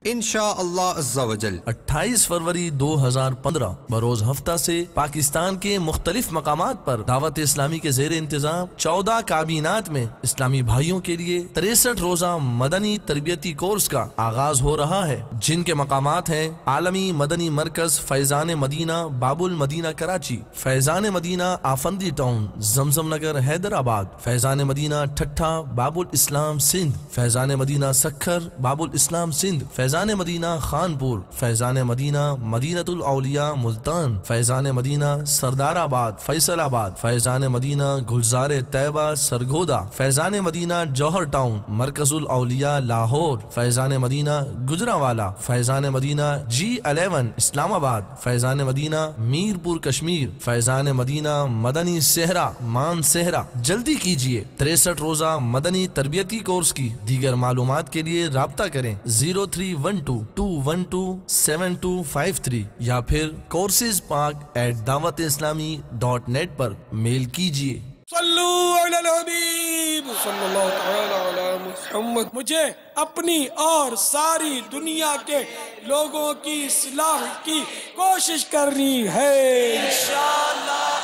انشاءاللہ عز و جل 28 فروری 2015 بروز ہفتہ سے پاکستان کے مختلف مقامات پر دعوت اسلامی کے زیر انتظام 14 کابینات میں اسلامی بھائیوں کے لیے 63 روزہ مدنی تربیتی کورس کا آغاز ہو رہا ہے، جن کے مقامات ہیں عالمی مدنی مرکز فیضان مدینہ باب المدینہ کراچی، فیضان مدینہ آفندی ٹاؤن زمزم نگر حیدرآباد، فیضان مدینہ ٹھٹھا باب الاسلام سندھ، فیضان مدینہ سکھر باب الاسلام سندھ، فیضان مدینہ خانپور، فیضان مدینہ مدینۃ الاولیاء ملتان، فیضان مدینہ سردار آباد فیصل آباد، فیضان مدینہ گلزار طیبہ سرگودا، فیضان مدینہ جوہر ٹاؤن مرکز الاولیاء لاہور، فیضان مدینہ گجرانوالہ، فیضان مدینہ G11 اسلام آباد، فیضان مدینہ میر پور کشمیر، فیضان مدینہ مدنی صحرا مان صحرا۔ جلدی کیجئے، 63 روزہ مدنی تربیتی کورس کی دیگر معلومات کے لیے رابطہ کریں 0312-212-7253 یا پھر coursespark@dawateislami.net پر میل کیجئے۔ صلو علی الحبیب صلی اللہ تعالی علی محمد۔ مجھے اپنی اور ساری دنیا کے لوگوں کی اصلاح کی کوشش کرنی ہے انشاءاللہ۔